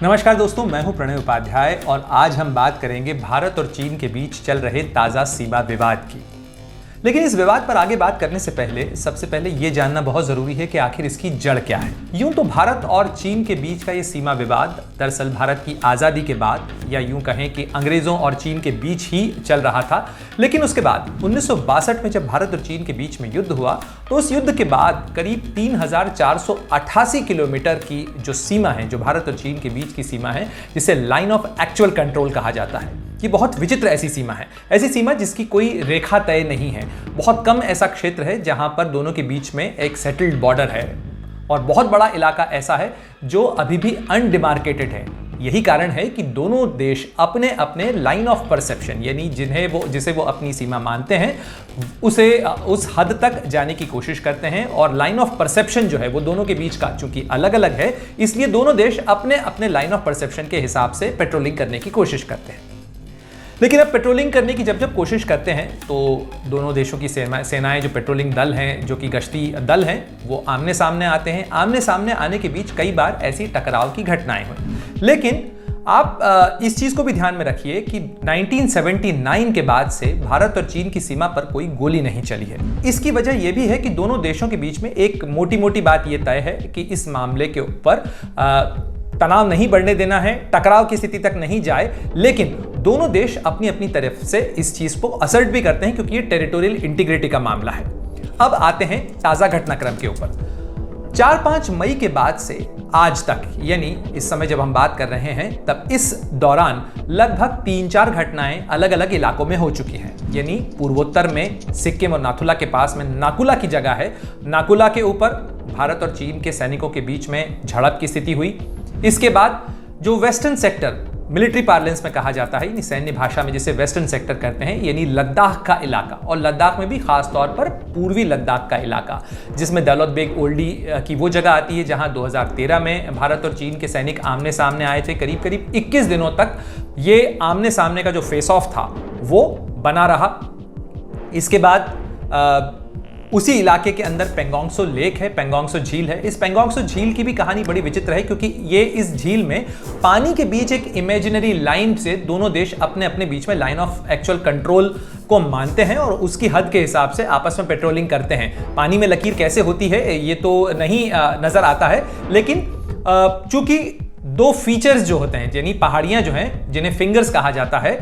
नमस्कार दोस्तों, मैं हूं प्रणय उपाध्याय और आज हम बात करेंगे भारत और चीन के बीच चल रहे ताज़ा सीमा विवाद की। लेकिन इस विवाद पर आगे बात करने से पहले सबसे पहले ये जानना बहुत ज़रूरी है कि आखिर इसकी जड़ क्या है। यूं तो भारत और चीन के बीच का ये सीमा विवाद दरअसल भारत की आज़ादी के बाद या यूं कहें कि अंग्रेज़ों और चीन के बीच ही चल रहा था। लेकिन उसके बाद 1962 में जब भारत और चीन के बीच में युद्ध हुआ तो उस युद्ध के बाद करीब 3488 किलोमीटर की जो सीमा है, जो भारत और चीन के बीच की सीमा है, जिसे लाइन ऑफ एक्चुअल कंट्रोल कहा जाता है, ये बहुत विचित्र ऐसी सीमा है। ऐसी सीमा जिसकी कोई रेखा तय नहीं है। बहुत कम ऐसा क्षेत्र है जहां पर दोनों के बीच में एक सेटल्ड बॉर्डर है और बहुत बड़ा इलाका ऐसा है जो अभी भी अनडिमार्केटेड है। यही कारण है कि दोनों देश अपने अपने लाइन ऑफ परसेप्शन, यानी जिसे वो अपनी सीमा मानते हैं, उसे उस हद तक जाने की कोशिश करते हैं। और लाइन ऑफ परसेप्शन जो है वो दोनों के बीच का चूंकि अलग अलग है, इसलिए दोनों देश अपने अपने लाइन ऑफ परसेप्शन के हिसाब से पेट्रोलिंग करने की कोशिश करते हैं। लेकिन अब पेट्रोलिंग करने की जब कोशिश करते हैं तो दोनों देशों की सेनाएं, जो पेट्रोलिंग दल हैं, जो कि गश्ती दल हैं, वो आमने सामने आते हैं। आमने सामने आने के बीच कई बार ऐसी टकराव की घटनाएं हुई। लेकिन आप इस चीज़ को भी ध्यान में रखिए कि 1979 के बाद से भारत और चीन की सीमा पर कोई गोली नहीं चली है। इसकी वजह यह भी है कि दोनों देशों के बीच में एक मोटी मोटी बात यह तय है कि इस मामले के ऊपर तनाव नहीं बढ़ने देना है, टकराव की स्थिति तक नहीं जाए। लेकिन दोनों देश अपनी अपनी तरफ से इस चीज को असर्ट भी करते हैं क्योंकि ये टेरिटोरियल इंटीग्रिटी का मामला है। अब आते हैं ताजा घटनाक्रम के ऊपर। 4-5 मई के बाद से आज तक, यानी इस समय जब हम बात कर रहे हैं तब इस दौरान लगभग 3-4 घटनाएं अलग अलग इलाकों में हो चुकी हैं। यानी पूर्वोत्तर में सिक्किम और नाथुला के पास में नाकुला की जगह है, नाकुला के ऊपर भारत और चीन के सैनिकों के बीच में झड़प की स्थिति हुई। इसके बाद जो वेस्टर्न सेक्टर, मिलिट्री पार्लेंस में कहा जाता है, यानी सैन्य भाषा में जिसे वेस्टर्न सेक्टर कहते हैं, यानी लद्दाख का इलाका, और लद्दाख में भी खास तौर पर पूर्वी लद्दाख का इलाका, जिसमें दौलत बेग ओल्डी की वो जगह आती है जहां 2013 में भारत और चीन के सैनिक आमने सामने आए थे। करीब करीब 21 दिनों तक ये आमने सामने का जो फेस ऑफ था वो बना रहा। इसके बाद उसी इलाके के अंदर पेंगोंगसो लेक है, पेंगोंगसो झील है। इस पेंगोंगसो झील की भी कहानी बड़ी विचित्र है क्योंकि ये इस झील में पानी के बीच एक इमेजिनरी लाइन से दोनों देश अपने अपने बीच में लाइन ऑफ एक्चुअल कंट्रोल को मानते हैं और उसकी हद के हिसाब से आपस में पेट्रोलिंग करते हैं। पानी में लकीर कैसे होती है ये तो नहीं नजर आता है, लेकिन चूंकि दो फीचर्स जो होते हैं, यानी पहाड़ियां जो हैं जिन्हें फिंगर्स कहा जाता है,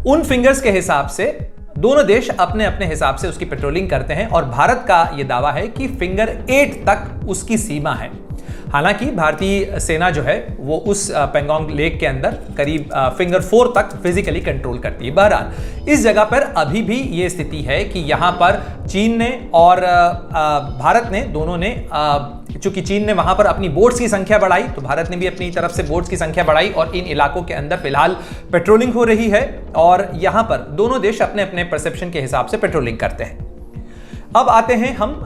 उन फिंगर्स के हिसाब से दोनों देश अपने अपने हिसाब से उसकी पेट्रोलिंग करते हैं। और भारत का यह दावा है कि फिंगर 8 तक उसकी सीमा है। हालांकि भारतीय सेना जो है वो उस पेंगोंग लेक के अंदर करीब फिंगर 4 तक फिजिकली कंट्रोल करती है। बहरहाल इस जगह पर अभी भी ये स्थिति है कि यहाँ पर चीन ने और भारत ने, दोनों ने, चूंकि चीन ने वहां पर अपनी बोट्स की संख्या बढ़ाई तो भारत ने भी अपनी तरफ से बोट्स की संख्या बढ़ाई और इन इलाकों के अंदर फिलहाल पेट्रोलिंग हो रही है और यहां पर दोनों देश अपने अपने परसेप्शन के हिसाब से पेट्रोलिंग करते हैं। अब आते हैं हम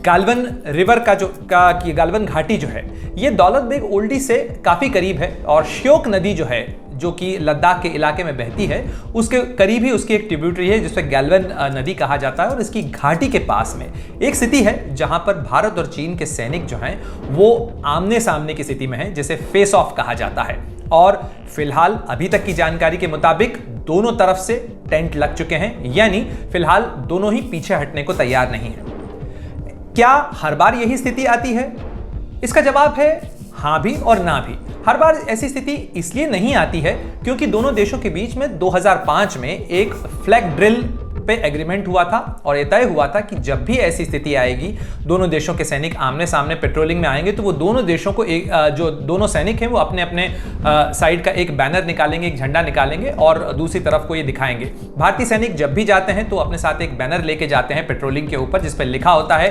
गालवन रिवर की गालवन घाटी जो है ये दौलत बेग ओल्डी से काफी करीब है और श्योक नदी जो है, जो कि लद्दाख के इलाके में बहती है, उसके करीब ही उसकी एक ट्रिब्यूटरी है जिसपे गैल्वन नदी कहा जाता है। और इसकी घाटी के पास में एक स्थिति है जहां पर भारत और चीन के सैनिक जो हैं वो आमने सामने की स्थिति में हैं, जिसे फेस ऑफ कहा जाता है। और फिलहाल अभी तक की जानकारी के मुताबिक दोनों तरफ से टेंट लग चुके हैं, यानी फिलहाल दोनों ही पीछे हटने को तैयार नहीं है। क्या हर बार यही स्थिति आती है? इसका जवाब है हां भी और ना भी। हर बार ऐसी स्थिति इसलिए नहीं आती है क्योंकि दोनों देशों के बीच में 2005 में एक फ्लैग ड्रिल पे एग्रीमेंट हुआ था और यह तय हुआ था कि जब भी ऐसी स्थिति आएगी, दोनों देशों के सैनिक आमने सामने पेट्रोलिंग में आएंगे तो वो दोनों देशों को जो दोनों सैनिक हैं वो अपने अपने साइड का एक बैनर निकालेंगे, एक झंडा निकालेंगे और दूसरी तरफ को ये दिखाएंगे। भारतीय सैनिक जब भी जाते हैं तो अपने साथ एक बैनर लेके जाते हैं पेट्रोलिंग के ऊपर, जिस पर लिखा होता है,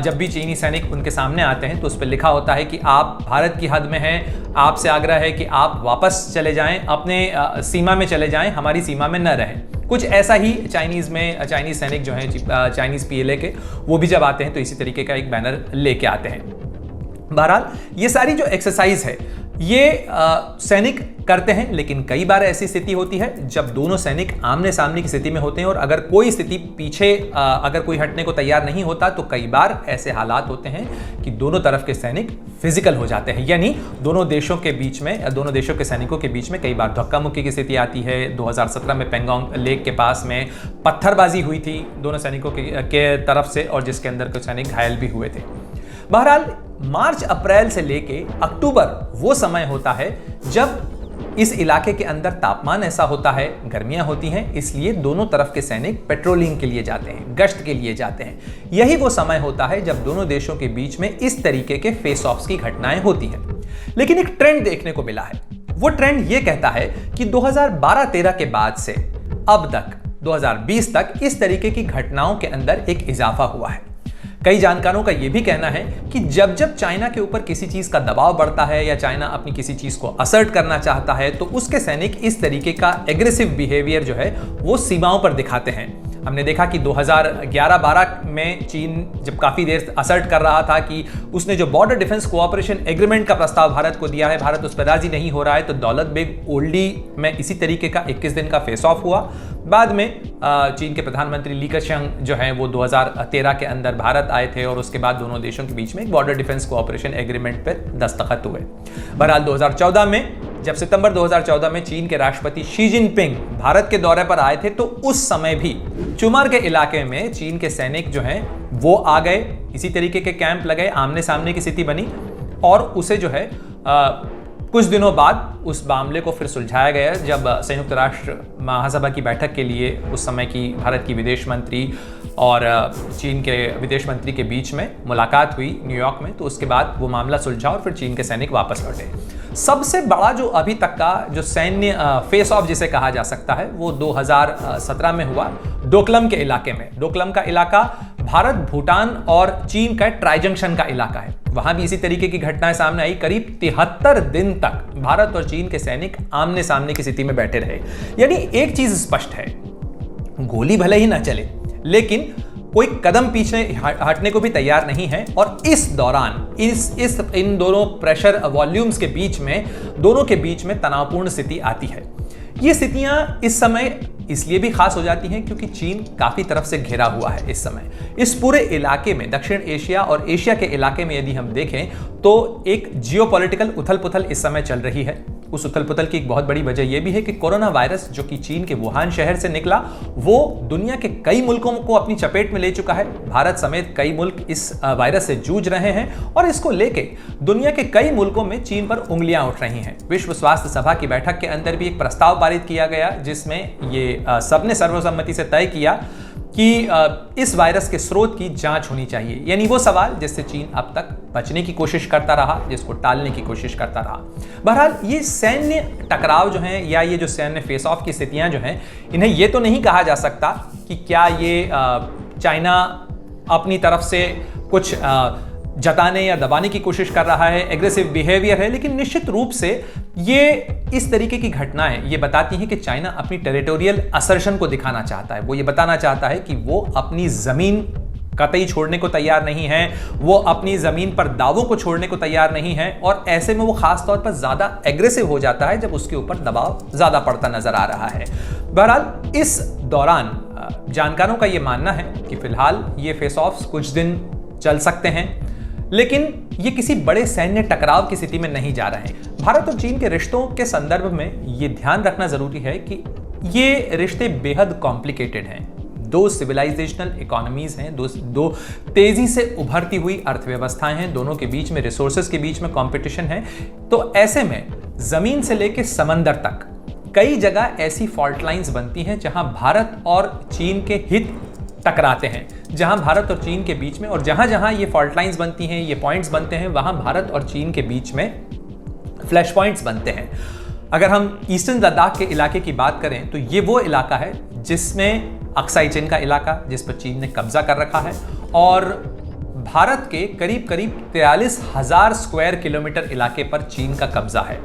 जब भी चीनी सैनिक उनके सामने आते हैं तो उस पर लिखा होता है कि आप भारत की हद में हैं, आपसे आग्रह है कि आप वापस चले जाएं, अपने सीमा में चले जाएं, हमारी सीमा में न रहें। कुछ ऐसा ही चाइनीज सैनिक जो हैं, चाइनीज पीएलए के, वो भी जब आते हैं तो इसी तरीके का एक बैनर लेके आते हैं। बहरहाल ये सारी जो एक्सरसाइज है ये सैनिक करते हैं, लेकिन कई बार ऐसी स्थिति होती है जब दोनों सैनिक आमने सामने की स्थिति में होते हैं और अगर कोई स्थिति पीछे अगर कोई हटने को तैयार नहीं होता तो कई बार ऐसे हालात होते हैं कि दोनों तरफ के सैनिक फिजिकल हो जाते हैं, यानी दोनों देशों के बीच में, दोनों देशों के सैनिकों के बीच में कई बार धक्का मुक्की की स्थिति आती है। 2017 में पेंगोंग लेक के पास में पत्थरबाजी हुई थी दोनों सैनिकों के तरफ से और जिसके अंदर कुछ सैनिक घायल भी हुए थे। बहरहाल मार्च अप्रैल से लेके अक्टूबर वो समय होता है जब इस इलाके के अंदर तापमान ऐसा होता है, गर्मियां होती हैं, इसलिए दोनों तरफ के सैनिक पेट्रोलिंग के लिए जाते हैं, गश्त के लिए जाते हैं। यही वो समय होता है जब दोनों देशों के बीच में इस तरीके के फेस ऑफ्स की घटनाएं होती हैं। लेकिन एक ट्रेंड देखने को मिला है। वो ट्रेंड ये कहता है कि 2012-13 के बाद से अब तक 2020 तक इस तरीके की घटनाओं के अंदर एक इजाफा हुआ है। कई जानकारों का यह भी कहना है कि जब जब चाइना के ऊपर किसी चीज का दबाव बढ़ता है या चाइना अपनी किसी चीज को असर्ट करना चाहता है तो उसके सैनिक इस तरीके का एग्रेसिव बिहेवियर जो है वो सीमाओं पर दिखाते हैं। हमने देखा कि 2011-12 में चीन जब काफी देर असर्ट कर रहा था कि उसने जो बॉर्डर डिफेंस कोऑपरेशन एग्रीमेंट का प्रस्ताव भारत को दिया है, भारत उस पर राजी नहीं हो रहा है, तो दौलत बेग ओल्डी में इसी तरीके का 21 दिन का फेस ऑफ हुआ। बाद में चीन के प्रधानमंत्री ली केशियांग जो हैं वो 2013 के अंदर भारत आए थे और उसके बाद दोनों देशों के बीच में एक बॉर्डर डिफेंस कोऑपरेशन एग्रीमेंट पर दस्तखत हुए। बहरहाल 2014 में जब सितंबर 2014 में चीन के राष्ट्रपति शी जिनपिंग भारत के दौरे पर आए थे तो उस समय भी चुमर के इलाके में चीन के सैनिक जो हैं वो आ गए, इसी तरीके के कैंप लगे, आमने सामने की स्थिति बनी और उसे जो है कुछ दिनों बाद उस मामले को फिर सुलझाया गया जब संयुक्त राष्ट्र महासभा की बैठक के लिए उस समय की भारत की विदेश मंत्री और चीन के विदेश मंत्री के बीच में मुलाकात हुई न्यूयॉर्क में। तो उसके बाद वो मामला सुलझा और फिर चीन के सैनिक वापस लौटे। सबसे बड़ा जो अभी तक का जो सैन्य फेस ऑफ जिसे कहा जा सकता है वो 2017 में हुआ डोकलम के इलाके में। डोकलम का इलाका भारत, भूटान और चीन का ट्राई जंक्शन का इलाका है। वहां भी इसी तरीके की घटनाएं सामने आई। करीब 73 दिन तक भारत और चीन के सैनिक आमने सामने की स्थिति में बैठे रहे। यानी एक चीज स्पष्ट है, गोली भले ही ना चले लेकिन कोई कदम पीछे हटने को भी तैयार नहीं है। और इस दौरान इन दोनों प्रेशर वॉल्यूम्स के बीच में, दोनों के बीच में तनावपूर्ण स्थिति आती है। ये स्थितियां इस समय इसलिए भी खास हो जाती हैं क्योंकि चीन काफी तरफ से घिरा हुआ है इस समय। इस पूरे इलाके में, दक्षिण एशिया और एशिया के इलाके में यदि हम देखें तो एक जियोपॉलिटिकल उथल-पुथल इस समय चल रही है। उस उथल-पुथल की एक बहुत बड़ी वजह यह भी है कि कोरोना वायरस जो कि चीन के वुहान शहर से निकला वो दुनिया के कई मुल्कों को अपनी चपेट में ले चुका है। भारत समेत कई मुल्क इस वायरस से जूझ रहे हैं और इसको लेके दुनिया के कई मुल्कों में चीन पर उंगलियां उठ रही हैं। विश्व स्वास्थ्य सभा की बैठक के अंदर भी एक प्रस्ताव पारित किया गया जिसमें ये सबने सर्वसम्मति से तय किया कि इस वायरस के स्रोत की जांच होनी चाहिए। यानी वो सवाल जिससे चीन अब तक बचने की कोशिश करता रहा, जिसको टालने की कोशिश करता रहा। बहरहाल ये सैन्य टकराव जो हैं या ये जो सैन्य फेस ऑफ की स्थितियां जो हैं, इन्हें ये तो नहीं कहा जा सकता कि क्या ये चाइना अपनी तरफ से कुछ जताने या दबाने की कोशिश कर रहा है, एग्रेसिव बिहेवियर है, लेकिन निश्चित रूप से ये इस तरीके की घटनाएं ये बताती हैं कि चाइना अपनी टेरिटोरियल असर्शन को दिखाना चाहता है। वो ये बताना चाहता है कि वो अपनी जमीन कतई छोड़ने को तैयार नहीं है, वो अपनी जमीन पर दावों को छोड़ने को तैयार नहीं है और ऐसे में वो खास तौर पर ज्यादा एग्रेसिव हो जाता है जब उसके ऊपर दबाव ज्यादा पड़ता नजर आ रहा है। बहरहाल इस दौरान जानकारों का ये मानना है कि फिलहाल ये फेस ऑफ्स कुछ दिन चल सकते हैं, लेकिन ये किसी बड़े सैन्य टकराव की स्थिति में नहीं जा रहे हैं। भारत और चीन के रिश्तों के संदर्भ में ये ध्यान रखना जरूरी है कि ये रिश्ते बेहद कॉम्प्लिकेटेड हैं। दो सिविलाइजेशनल इकोनॉमीज हैं, दो तेजी से उभरती हुई अर्थव्यवस्थाएं हैं, दोनों के बीच में रिसोर्सेज के बीच में कंपटीशन है। तो ऐसे में जमीन से लेकर समंदर तक कई जगह ऐसी फॉल्ट लाइंस बनती हैं जहां भारत और चीन के हित टकराते हैं, जहां भारत और चीन के बीच में, और जहां जहां ये फॉल्ट लाइंस बनती हैं, ये पॉइंट्स बनते हैं, वहां भारत और चीन के बीच में फ्लैश पॉइंट्स बनते हैं। अगर हम ईस्टर्न लद्दाख के इलाके की बात करें तो ये वो इलाका है जिसमें अक्साई चिन का इलाका, जिस पर चीन ने कब्जा कर रखा है, और भारत के करीब करीब 43,000 स्क्वायर किलोमीटर इलाके पर चीन का कब्जा है।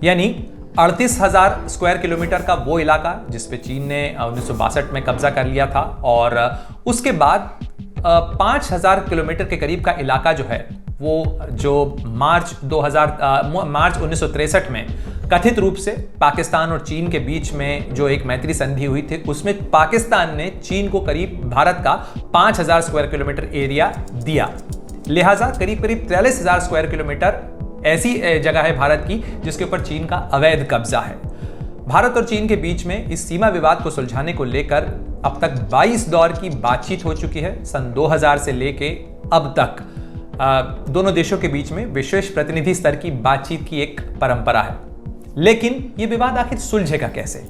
यानी 38,000 स्क्वायर किलोमीटर का वो इलाका जिस पे चीन ने 1962 में कब्जा कर लिया था, और उसके बाद 5,000 किलोमीटर के करीब का इलाका जो है वो जो मार्च 1963 में कथित रूप से पाकिस्तान और चीन के बीच में जो एक मैत्री संधि हुई थी, उसमें पाकिस्तान ने चीन को करीब भारत का 5000 स्क्वायर किलोमीटर एरिया दिया। लिहाजा करीब करीब 43,000 स्क्वायर किलोमीटर ऐसी जगह है भारत की जिसके ऊपर चीन का अवैध कब्जा है। भारत और चीन के बीच में इस सीमा विवाद को सुलझाने को लेकर अब तक 22 दौर की बातचीत हो चुकी है। सन 2000 से लेके अब तक दोनों देशों के बीच में विशेष प्रतिनिधि स्तर की बातचीत की एक परंपरा है। लेकिन ये विवाद आखिर सुलझेगा कैसे?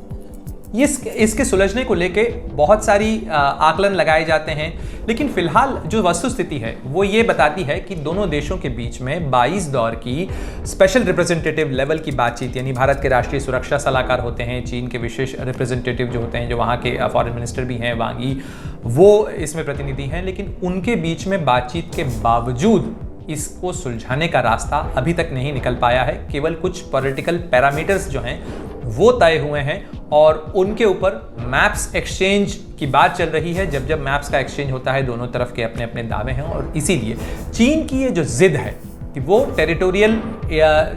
इसके सुलझने को लेके बहुत सारी आकलन लगाए जाते हैं, लेकिन फिलहाल जो वस्तुस्थिति है वो ये बताती है कि दोनों देशों के बीच में 22 दौर की स्पेशल रिप्रेजेंटेटिव लेवल की बातचीत, यानी भारत के राष्ट्रीय सुरक्षा सलाहकार होते हैं, चीन के विशेष रिप्रेजेंटेटिव जो होते हैं, जो वहाँ के फॉरेन मिनिस्टर भी हैं वांगी, वो इसमें प्रतिनिधि हैं, लेकिन उनके बीच में बातचीत के बावजूद इसको सुलझाने का रास्ता अभी तक नहीं निकल पाया है। केवल कुछ पॉलिटिकल पैरामीटर्स जो हैं वो तय हुए हैं और उनके ऊपर मैप्स एक्सचेंज की बात चल रही है। जब मैप्स का एक्सचेंज होता है, दोनों तरफ के अपने अपने दावे हैं और इसीलिए चीन की ये जो जिद है कि वो टेरिटोरियल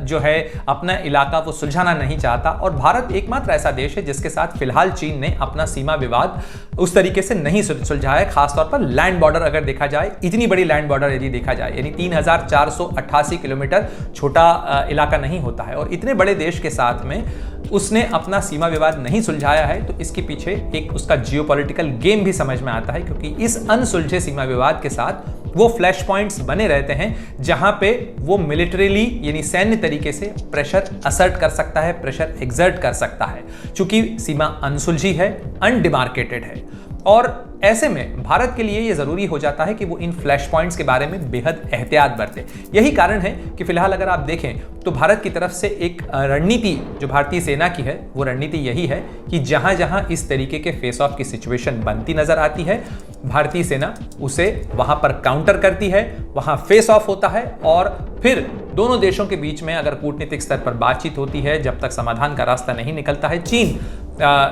जो है अपना इलाका वो सुलझाना नहीं चाहता, और भारत एकमात्र ऐसा देश है जिसके साथ फिलहाल चीन ने अपना सीमा विवाद उस तरीके से नहीं सुलझाया है। खासतौर पर लैंड बॉर्डर अगर देखा जाए, इतनी बड़ी लैंड बॉर्डर यदि देखा जाए, यानी 3488 किलोमीटर छोटा इलाका नहीं होता है, और इतने बड़े देश के साथ में उसने अपना सीमा विवाद नहीं सुलझाया है, तो इसके पीछे एक उसका जियोपॉलिटिकल गेम भी समझ में आता है, क्योंकि इस अनसुलझे सीमा विवाद के साथ वो फ्लैश पॉइंट्स बने रहते हैं जहां पे वो मिलिटरीली यानी सैन्य तरीके से प्रेशर असर्ट कर सकता है, प्रेशर एग्जर्ट कर सकता है, चूंकि सीमा अनसुलझी है, अनडिमार्केटेड है। और ऐसे में भारत के लिए यह जरूरी हो जाता है कि वो इन फ्लैश पॉइंट्स के बारे में बेहद एहतियात बरते। यही कारण है कि फिलहाल अगर आप देखें तो भारत की तरफ से एक रणनीति जो भारतीय सेना की है, वो रणनीति यही है कि जहां जहां इस तरीके के फेस ऑफ की सिचुएशन बनती नजर आती है, भारतीय सेना उसे वहां पर काउंटर करती है, वहां फेस ऑफ होता है, और फिर दोनों देशों के बीच में अगर कूटनीतिक स्तर पर बातचीत होती है, जब तक समाधान का रास्ता नहीं निकलता है, चीन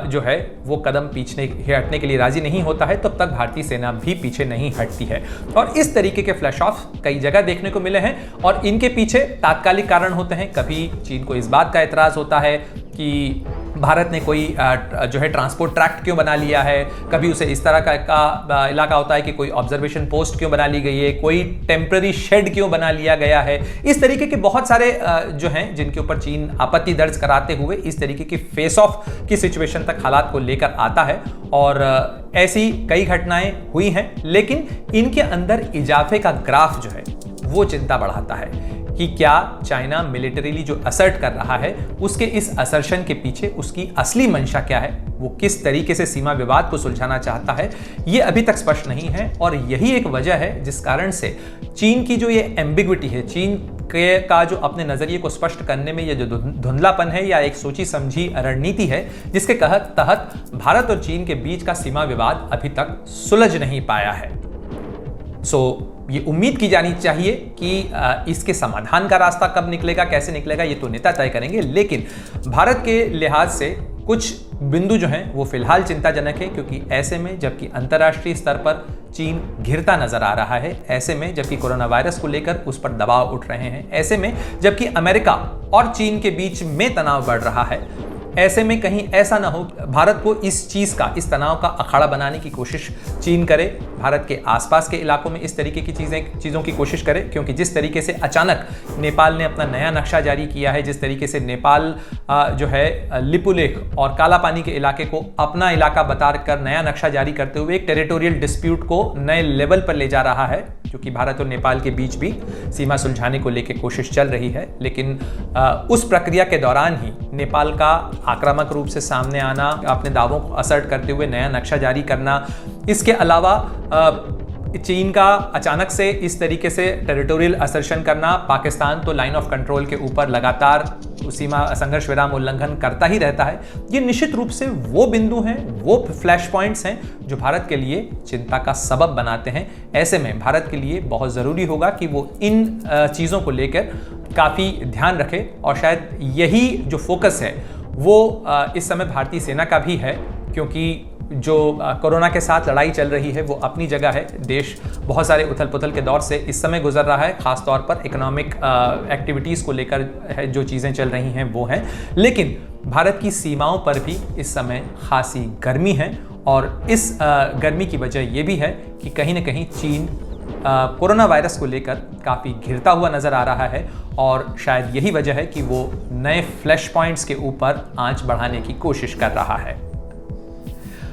जो है वो कदम पीछे हटने के लिए राजी नहीं होता है, तब तक भारतीय सेना भी पीछे नहीं हटती है। और इस तरीके के फ्लैश ऑफ कई जगह देखने को मिले हैं, और इनके पीछे तात्कालिक कारण होते हैं। कभी चीन को इस बात का एतराज होता है कि भारत ने कोई जो है ट्रांसपोर्ट ट्रैक्ट क्यों बना लिया है, कभी उसे इस तरह का इलाका होता है कि कोई ऑब्जर्वेशन पोस्ट क्यों बना ली गई है, कोई टेम्पररी शेड क्यों बना लिया गया है। इस तरीके के बहुत सारे जो हैं जिनके ऊपर चीन आपत्ति दर्ज कराते हुए इस तरीके की फेस ऑफ की सिचुएशन तक हालात को लेकर आता है, और ऐसी कई घटनाएं हुई हैं, लेकिन इनके अंदर इजाफे का ग्राफ जो है वो चिंता बढ़ाता है कि क्या चाइना मिलिटरीली जो असर्ट कर रहा है उसके इस असर्शन के पीछे उसकी असली मंशा क्या है, वो किस तरीके से सीमा विवाद को सुलझाना चाहता है, ये अभी तक स्पष्ट नहीं है। और यही एक वजह है जिस कारण से चीन की जो ये एम्बिग्विटी है, चीन का जो अपने नजरिए को स्पष्ट करने में ये जो धुंधलापन है या एक सोची समझी रणनीति है, जिसके तहत भारत और चीन के बीच का सीमा विवाद अभी तक सुलझ नहीं पाया है। ये उम्मीद की जानी चाहिए कि इसके समाधान का रास्ता कब निकलेगा, कैसे निकलेगा, ये तो नेता तय करेंगे, लेकिन भारत के लिहाज से कुछ बिंदु जो हैं वो फिलहाल चिंताजनक है, क्योंकि ऐसे में जबकि अंतर्राष्ट्रीय स्तर पर चीन घिरता नजर आ रहा है, ऐसे में जबकि कोरोना वायरस को लेकर उस पर दबाव उठ रहे हैं, ऐसे में जबकि अमेरिका और चीन के बीच में तनाव बढ़ रहा है, ऐसे में कहीं ऐसा ना हो भारत को इस इस तनाव का अखाड़ा बनाने की कोशिश चीन करे, भारत के आसपास के इलाकों में इस तरीके की चीज़ों की कोशिश करे। क्योंकि जिस तरीके से अचानक नेपाल ने अपना नया नक्शा जारी किया है, जिस तरीके से नेपाल जो है लिपुलेख और काला पानी के इलाके को अपना इलाका बताकर नया नक्शा जारी करते हुए एक टेरिटोरियल डिस्प्यूट को नए लेवल पर ले जा रहा है, क्योंकि भारत और नेपाल के बीच भी सीमा सुलझाने को लेकर कोशिश चल रही है। लेकिन उस प्रक्रिया के दौरान ही नेपाल का आक्रामक रूप से सामने आना, अपने दावों को असर्ट करते हुए नया नक्शा जारी करना, इसके अलावा चीन का अचानक से इस तरीके से टेरिटोरियल असर्शन करना, पाकिस्तान तो लाइन ऑफ कंट्रोल के ऊपर लगातार सीमा संघर्ष विराम उल्लंघन करता ही रहता है। ये निश्चित रूप से वो बिंदु हैं, वो फ्लैश पॉइंट्स हैं जो भारत के लिए चिंता का सबब बनाते हैं। ऐसे में भारत के लिए बहुत ज़रूरी होगा कि वो इन चीज़ों को लेकर काफ़ी ध्यान रखे, और शायद यही जो फोकस है वो इस समय भारतीय सेना का भी है, क्योंकि जो कोरोना के साथ लड़ाई चल रही है वो अपनी जगह है। देश बहुत सारे उथल पुथल के दौर से इस समय गुजर रहा है, ख़ास तौर पर इकोनॉमिक एक्टिविटीज़ को लेकर जो चीज़ें चल रही हैं वो हैं। लेकिन भारत की सीमाओं पर भी इस समय खासी गर्मी है और इस गर्मी की वजह ये भी है कि कहीं ना कहीं चीन कोरोना वायरस को लेकर काफ़ी घिरता हुआ नज़र आ रहा है और शायद यही वजह है कि वो नए फ्लैश पॉइंट्स के ऊपर आंच बढ़ाने की कोशिश कर रहा है।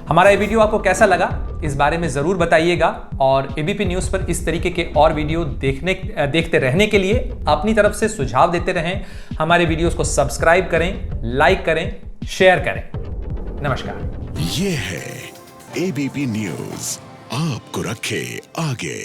हमारा ये वीडियो आपको कैसा लगा इस बारे में ज़रूर बताइएगा और एबीपी न्यूज़ पर इस तरीके के और वीडियो देखते रहने के लिए अपनी तरफ से सुझाव देते रहें। हमारे वीडियोस को सब्सक्राइब करें, लाइक करें, शेयर करें। नमस्कार। ये है एबीपी न्यूज़, आपको रखे आगे।